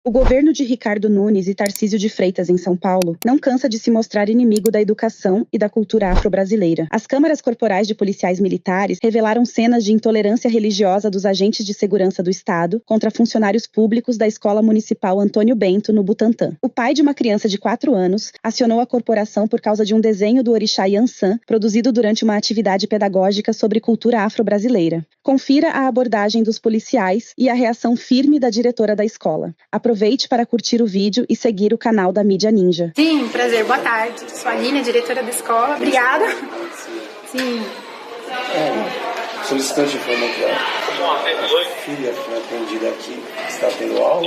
O governo de Ricardo Nunes e Tarcísio de Freitas, em São Paulo, não cansa de se mostrar inimigo da educação e da cultura afro-brasileira. As câmaras corporais de policiais militares revelaram cenas de intolerância religiosa dos agentes de segurança do Estado contra funcionários públicos da Escola Municipal Antônio Bento, no Butantã. O pai de uma criança de 4 anos acionou a corporação por causa de um desenho do orixá Yansan, produzido durante uma atividade pedagógica sobre cultura afro-brasileira. Confira a abordagem dos policiais e a reação firme da diretora da escola. Aproveite para curtir o vídeo e seguir o canal da Mídia Ninja. Sim, prazer, boa tarde. Sou a Aline, diretora da escola. Obrigada. Sim. Solicitante informou que a filha foi atendida aqui, está tendo aula.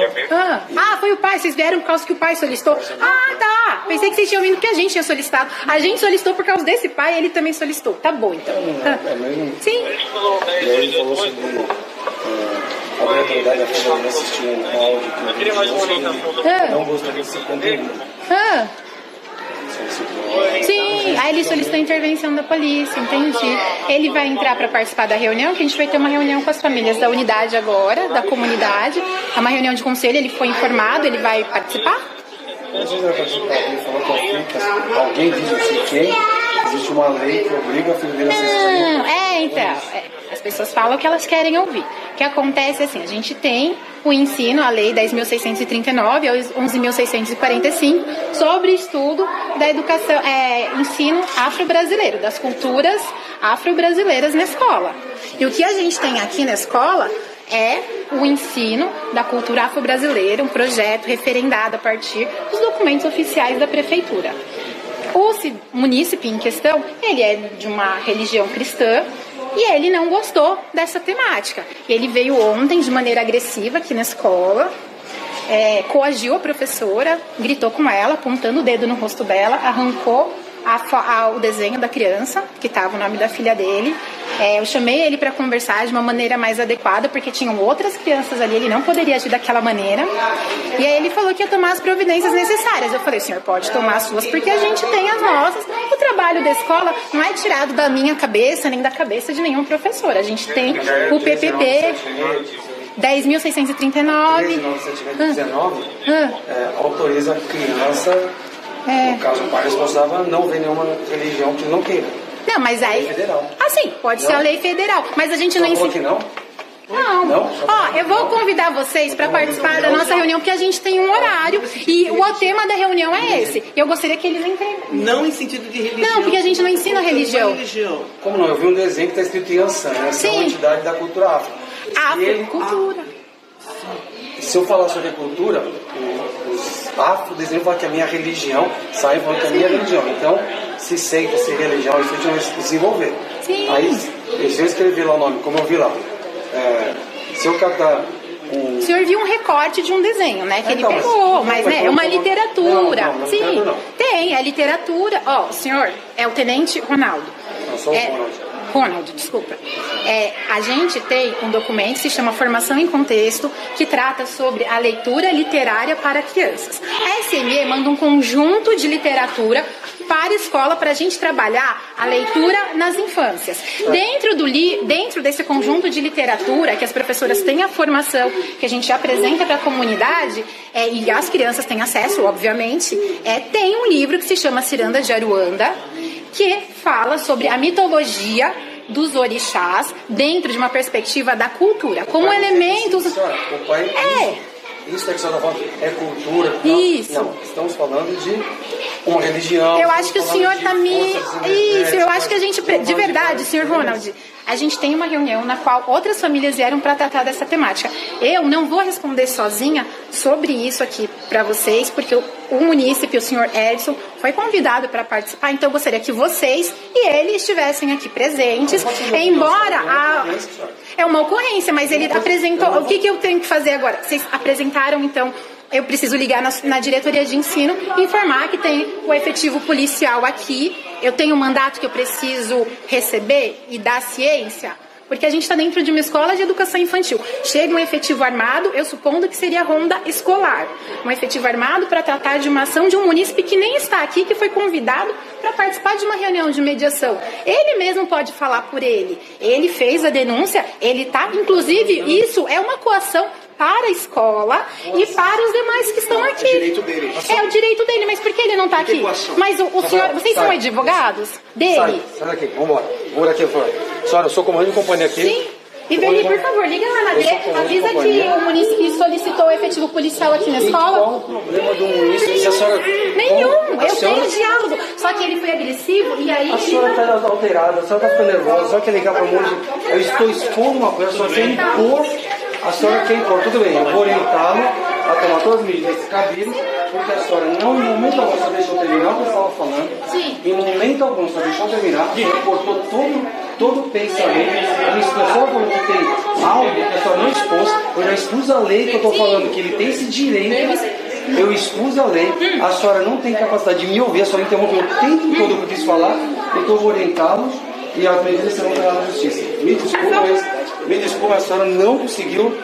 Foi o pai, vocês vieram por causa que o pai solicitou? Ah, tá. Pensei que vocês tinham vindo que a gente tinha solicitado. A gente solicitou por causa desse pai e ele também solicitou. Tá bom, então. É mesmo? Sim. E aí ele falou sobre a obrigatoriedade da filha de assistir um áudio que não gostou desse conteúdo. Sim, aí ele solicitou a intervenção da polícia, entendi. Ele vai entrar para participar da reunião, que a gente vai ter uma reunião com as famílias da unidade agora, da comunidade. É uma reunião de conselho, ele foi informado, ele vai participar? Às vezes vai participar, ele falou que alguém diz assim, quem existe uma lei que obriga a filha dele a assistir. As pessoas falam o que elas querem ouvir. O que acontece é assim, a gente tem o ensino, a lei 10.639 a 11.645, sobre estudo da educação, ensino afro-brasileiro, das culturas afro-brasileiras na escola. E o que a gente tem aqui na escola é o ensino da cultura afro-brasileira, um projeto referendado a partir dos documentos oficiais da prefeitura. O munícipe em questão, ele é de uma religião cristã, e ele não gostou dessa temática. Ele veio ontem de maneira agressiva aqui na escola, coagiu a professora, gritou com ela, apontando o dedo no rosto dela, arrancou o desenho da criança, que estava o nome da filha dele. Eu chamei ele para conversar de uma maneira mais adequada, porque tinham outras crianças ali, ele não poderia agir daquela maneira. E aí ele falou que ia tomar as providências necessárias. Eu falei, senhor, pode tomar as suas, porque a gente tem as nossas. O trabalho da escola não é tirado da minha cabeça, nem da cabeça de nenhum professor. A gente tem o PPP 10.639. 1919 autoriza a criança, no caso o pai responsável, não ver nenhuma religião que não queira. Não, mas aí... Lei federal. Sim, pode ser a lei federal, mas a gente não ensina... que não? Não. Eu vou convidar vocês para participar da nossa reunião, porque a gente tem um horário e o tema da reunião é esse. Eu gostaria que eles entrem. Não em sentido de religião. Não, porque a gente não ensina religião. Como não? Eu vi um desenho que está escrito Yansan, né? Essa é uma entidade da cultura afro. Cultura. Se eu falar sobre a cultura, os afro-desenhos falam que a minha religião, saem falando que a minha religião. Então, se seita, se religião, isso a gente vai se desenvolver. Sim. Aí, se eu escrever lá o nome, como eu vi lá, se eu catar o senhor viu um recorte de um desenho, né? Que ele pegou, mas é uma literatura. Não, sim, não. Tem, a literatura. O senhor é o Tenente Ronaldo. Não, só o Ronaldo, desculpa. A gente tem um documento que se chama Formação em Contexto, que trata sobre a leitura literária para crianças. A SME manda um conjunto de para a escola para a gente trabalhar a leitura nas infâncias. Dentro desse conjunto de literatura, que as professoras têm a formação, que a gente apresenta para a comunidade, e as crianças têm acesso, obviamente, tem um livro que se chama Ciranda de Aruanda, que fala sobre a mitologia dos orixás dentro de uma perspectiva da cultura, como elementos... Isso que você está falando é cultura. Isso. Não, estamos falando de uma religião. Eu acho que o senhor está eu acho que a gente... De verdade, senhor Ronald, a gente tem uma reunião na qual outras famílias vieram para tratar dessa temática. Eu não vou responder sozinha sobre isso aqui para vocês, porque o munícipe, o senhor Edson, foi convidado para participar, então eu gostaria que vocês e ele estivessem aqui presentes, embora é uma ocorrência, mas ele apresentou... O que eu tenho que fazer agora? Vocês apresentaram, então... Eu preciso ligar na diretoria de ensino e informar que tem o efetivo policial aqui. Eu tenho um mandato que eu preciso receber e dar ciência, porque a gente está dentro de uma escola de educação infantil. Chega um efetivo armado, eu supondo que seria ronda escolar. Um efetivo armado para tratar de uma ação de um munícipe que nem está aqui, que foi convidado para participar de uma reunião de mediação. Ele mesmo pode falar por ele. Ele fez a denúncia, ele está... Inclusive, isso é uma coação para a escola e para os demais que estão aqui. É o direito dele. É o direito dele, mas por que ele não está aqui? Mas o senhor, vocês são advogados dele? Sai daqui, vambora. Vamos daqui, senhora, eu sou comandante de companhia aqui. Sim. E Veli, por favor, liga lá na D, avisa que o município solicitou o efetivo policial aqui na escola. Qual o problema do município? Se a senhora... Nenhum, eu tenho diálogo. Só que ele foi agressivo e aí... A senhora está alterada, a senhora está ficando nervosa, a senhora quer ligar para o monte. Eu estou expondo uma coisa, a senhora quer impor. A senhora quer impor, tudo bem, eu vou orientá-lo a tomar todas as medidas cabíveis, porque a senhora não, em momento algum, só deixou terminar o que eu estava falando. Sim. Em momento algum, só deixou terminar, reportou todo o pensamento. A pessoa falou que tem algo que a senhora não expôs. Eu já expus a lei que eu estou falando, que ele tem esse direito. Eu expus a lei. A senhora não tem capacidade de me ouvir, a senhora interrompeu o tempo todo que eu quis falar. Então eu vou orientá-los e as medidas serão tomadas na justiça. Me desculpa, a senhora não conseguiu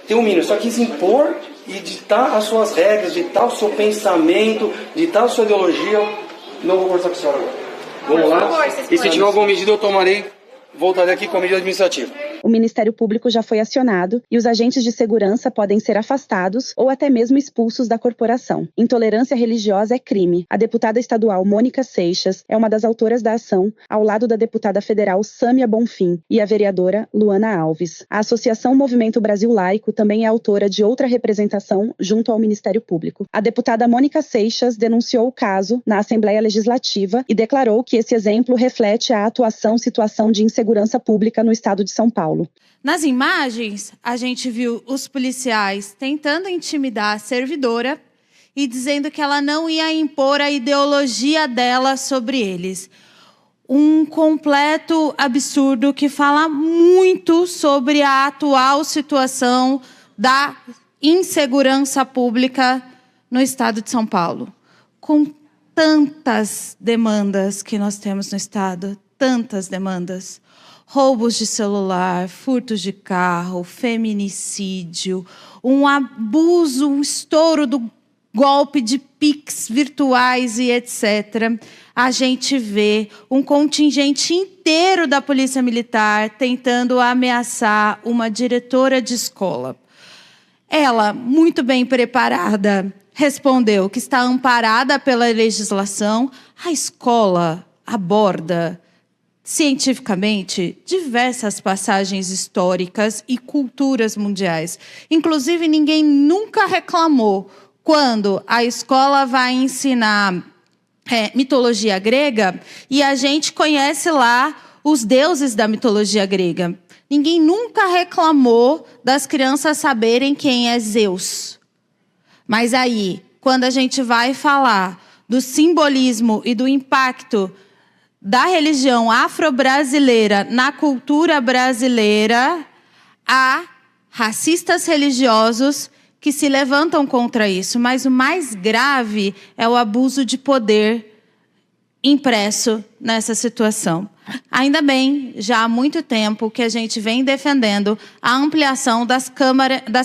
ter um mínimo. Só quis impor e ditar as suas regras, ditar o seu pensamento, ditar a sua ideologia. Não vou conversar com a senhora agora. Vamos lá. E se tiver alguma medida, eu voltarei aqui com a medida administrativa. O Ministério Público já foi acionado e os agentes de segurança podem ser afastados ou até mesmo expulsos da corporação. Intolerância religiosa é crime. A deputada estadual Mônica Seixas é uma das autoras da ação, ao lado da deputada federal Sâmia Bonfim e a vereadora Luana Alves. A Associação Movimento Brasil Laico também é autora de outra representação junto ao Ministério Público. A deputada Mônica Seixas denunciou o caso na Assembleia Legislativa e declarou que esse exemplo reflete a situação de insegurança pública no estado de São Paulo. Nas imagens, a gente viu os policiais tentando intimidar a servidora e dizendo que ela não ia impor a ideologia dela sobre eles. Um completo absurdo que fala muito sobre a atual situação da insegurança pública no estado de São Paulo. Com tantas demandas que nós temos no estado, tantas demandas. Roubos de celular, furtos de carro, feminicídio, um abuso, um estouro do golpe de Pix virtuais e etc. A gente vê um contingente inteiro da Polícia Militar tentando ameaçar uma diretora de escola. Ela, muito bem preparada, respondeu que está amparada pela legislação. A escola aborda cientificamente diversas passagens históricas e culturas mundiais. Inclusive, ninguém nunca reclamou quando a escola vai ensinar mitologia grega e a gente conhece lá os deuses da mitologia grega. Ninguém nunca reclamou das crianças saberem quem é Zeus. Mas aí, quando a gente vai falar do simbolismo e do impacto da religião afro-brasileira na cultura brasileira, há racistas religiosos que se levantam contra isso. Mas o mais grave é o abuso de poder impresso nessa situação. Ainda bem, já há muito tempo que a gente vem defendendo a ampliação das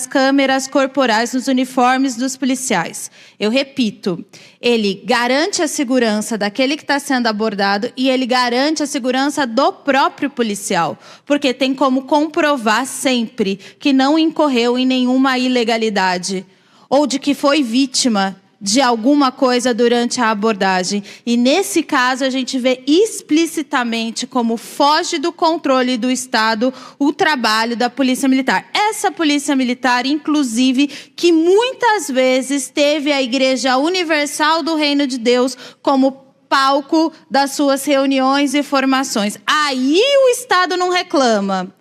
câmeras corporais nos uniformes dos policiais. Eu repito, ele garante a segurança daquele que está sendo abordado e ele garante a segurança do próprio policial, porque tem como comprovar sempre que não incorreu em nenhuma ilegalidade ou de que foi vítima de alguma coisa durante a abordagem. E nesse caso a gente vê explicitamente como foge do controle do Estado o trabalho da Polícia Militar. Essa Polícia Militar, inclusive, que muitas vezes teve a Igreja Universal do Reino de Deus como palco das suas reuniões e formações. Aí o Estado não reclama.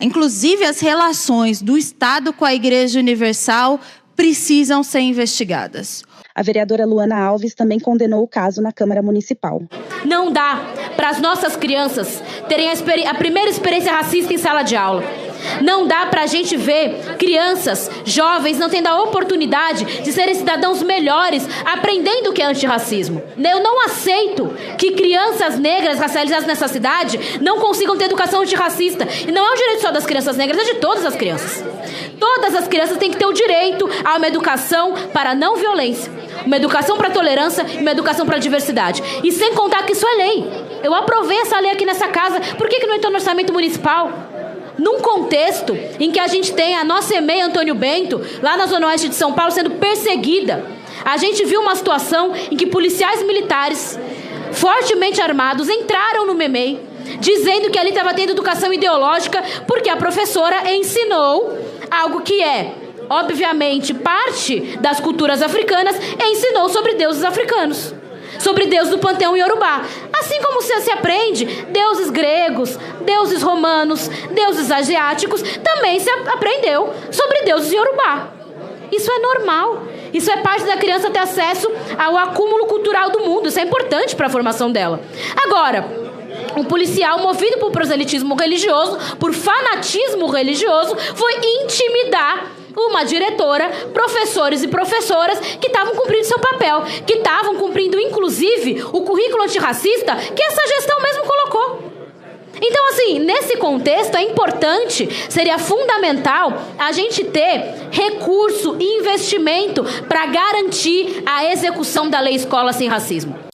Inclusive, as relações do Estado com a Igreja Universal precisam ser investigadas. A vereadora Luana Alves também condenou o caso na Câmara Municipal. Não dá para as nossas crianças terem a primeira experiência racista em sala de aula. Não dá para a gente ver crianças, jovens, não tendo a oportunidade de serem cidadãos melhores, aprendendo o que é antirracismo. Eu não aceito que crianças negras racializadas nessa cidade não consigam ter educação antirracista. E não é um direito só das crianças negras, é de todas as crianças. Todas as crianças têm que ter o direito a uma educação para a não violência, uma educação para a tolerância e uma educação para a diversidade. E sem contar que isso é lei. Eu aprovei essa lei aqui nessa casa. Por que não entrou no orçamento municipal? num contexto em que a gente tem a nossa EMEI Antônio Bento, lá na Zona Oeste de São Paulo, sendo perseguida. A gente viu uma situação em que policiais militares fortemente armados entraram no MEMEI, dizendo que ali estava tendo educação ideológica, porque a professora ensinou algo que é, obviamente, parte das culturas africanas, ensinou sobre deuses africanos, sobre Deus do panteão iorubá. Assim como se aprende deuses gregos, deuses romanos, deuses asiáticos, também se aprendeu sobre deuses iorubá. Isso é normal. Isso é parte da criança ter acesso ao acúmulo cultural do mundo. Isso é importante para a formação dela. Agora, um policial movido por proselitismo religioso, por fanatismo religioso, foi intimidar uma diretora, professores e professoras que estavam cumprindo seu papel, que estavam cumprindo, inclusive, o currículo antirracista que essa gestão mesmo colocou. Então, assim, nesse contexto é importante, seria fundamental a gente ter recurso e investimento para garantir a execução da Lei Escola Sem Racismo.